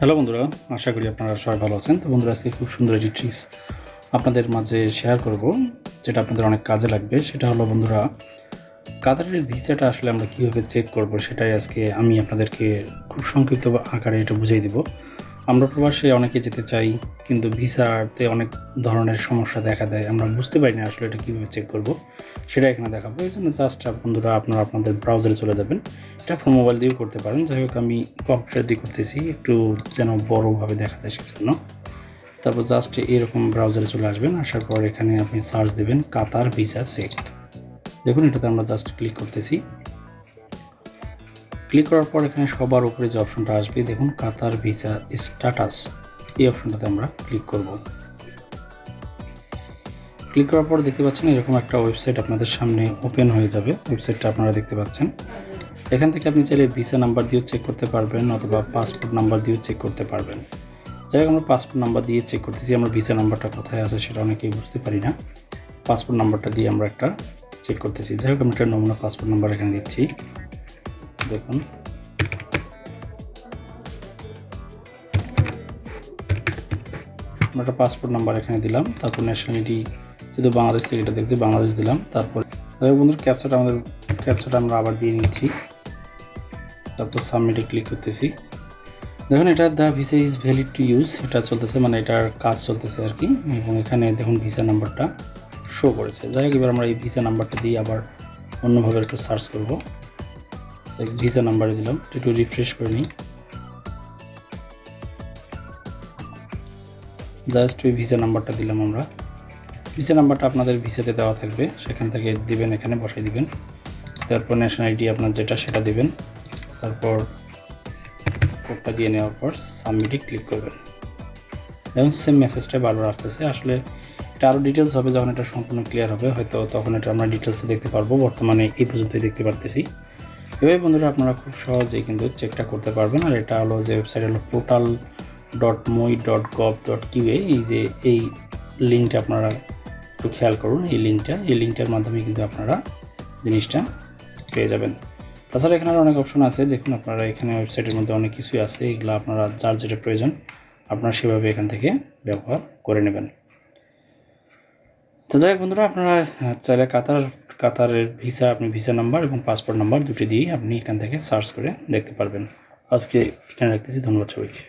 Hello বন্ধুরা, আশা করি আপনারা সবাই ভালো আছেন। তো বন্ধুরা, আজকে খুব সুন্দর একটি ট্রিক্স আপনাদের মাঝে শেয়ার করব, যেটা আপনাদের অনেক কাজে লাগবে। সেটা হলো বন্ধুরা, কাতারের ভিসাটা আসলে আমরা কীভাবে চেক করব, সেটাই আজকে আমি আপনাদেরকে খুব সংক্ষিপ্ত আকারে এটা বুঝিয়ে দিব। আমরা প্রবাসে অনেকে যেতে চাই, কিন্তু ভিসাতে অনেক ধরনের সমস্যা দেখা দেয়, আমরা বুঝতে পারি না আসলে এটা কীভাবে চেক করব, সেটা এখানে দেখাবো। এই জন্য জাস্ট বন্ধুরা আপনারা আপনাদের ব্রাউজারে চলে যাবেন। এটা আপনার মোবাইল দিয়েও করতে পারেন। যাই হোক, আমি কম্পিউটার দিয়ে করতেছি, একটু যেন বড়োভাবে দেখা যায় সেজন্য। তারপর জাস্ট এরকম ব্রাউজারে চলে আসবেন। আসার পর এখানে আপনি সার্চ দেবেন কাতার ভিসা চেক। দেখুন, এটাতে আমরা জাস্ট ক্লিক করতেছি। ক্লিক করার পর এখানে সবার উপরে যে অপশনটা আসবে, দেখুন কাতার ভিসা স্ট্যাটাস, এই অপশনটাতে আমরা ক্লিক করব। ক্লিক করার পর দেখতে পাচ্ছেন এরকম একটা ওয়েবসাইট আপনাদের সামনে ওপেন হয়ে যাবে। ওয়েবসাইটটা আপনারা দেখতে পাচ্ছেন। এখান থেকে আপনি চাইলে ভিসা নাম্বার দিয়েও চেক করতে পারবেন, অথবা পাসপোর্ট নাম্বার দিয়েও চেক করতে পারবেন। যাই হোক, আমরা পাসপোর্ট নাম্বার দিয়ে চেক করতেছি। আমরা ভিসা নাম্বারটা কোথায় আছে সেটা অনেকেই বুঝতে পারি না। পাসপোর্ট নাম্বারটা দিয়ে আমরা একটা চেক করতেছি। যাই হোক, আমি একটা নমুনা পাসপোর্ট নাম্বার এখানে দিচ্ছি। দেখুন, আমরা একটা পাসপোর্ট নাম্বার এখানে দিলাম। তারপর ন্যাশনালিটি যেহেতু বাংলাদেশ থেকে এটা দেখছি, বাংলাদেশ দিলাম। তারপর বন্ধুর ক্যাপচাটা আমরা আবার দিয়ে নিচ্ছি। তারপর সাবমিটে ক্লিক করতেছি। দেখুন, এটা the visa is valid to use, এটা চলতেছে, মানে এটার কাজ চলতেছে আর কি। এবং এখানে দেখুন ভিসা নাম্বারটা শো করেছে। যাই হোক, এবার আমরা এই ভিসা নাম্বারটা দিয়ে আবার অন্যভাবে একটু সার্চ করব। ভিসা নাম্বারে দিলাম, একটু রিফ্রেশ করে নিই। জাস্ট ওই ভিসা নাম্বারটা দিলাম আমরা। ভিসা নাম্বারটা আপনাদের ভিসাতে দেওয়া থাকবে, সেখান থেকে দিবেন, এখানে বসাই দিবেন। তারপর ন্যাশনালিটি আপনার যেটা সেটা দিবেন। তারপর কোডটা দিয়ে নেওয়ার পর সাবমিটে ক্লিক করবেন। এবং সেম মেসেজটা বারবার আসতেছে। আসলে এটা আরও ডিটেলস হবে যখন এটা সম্পূর্ণ ক্লিয়ার হবে, হয়তো তখন এটা আমরা ডিটেলসে দেখতে পারবো। বর্তমানে এই পর্যন্তই দেখতে পারতেছি। এভাবে বন্ধুরা আপনারা খুব সহজেই কিন্তু চেকটা করতে পারবেন। আর এটা হলো যে ওয়েবসাইট হলো portal.moi.gov.qa। এই লিঙ্কটা আপনারা একটু খেয়াল করুন। এই লিঙ্কটার মাধ্যমে কিন্তু আপনারা জিনিসটা পেয়ে যাবেন। তাছাড়া এখানে অনেক অপশন আছে। দেখুন, আপনারা এখানে ওয়েবসাইটের মধ্যে অনেক কিছুই আছে। এগুলো আপনারা যার যেটা প্রয়োজন আপনারা সেভাবে এখান থেকে ব্যবহার করে নেবেন। তো যাই হোক বন্ধুরা, আপনারা চাইলে কাতারের ভিসা, আপনি ভিসা নাম্বার এবং পাসপোর্ট নাম্বার দুটি দিয়েই আপনি এখান থেকে সার্চ করে দেখতে পারবেন। আজকে এখানে রাখতেছি। ধন্যবাদ সবাইকে।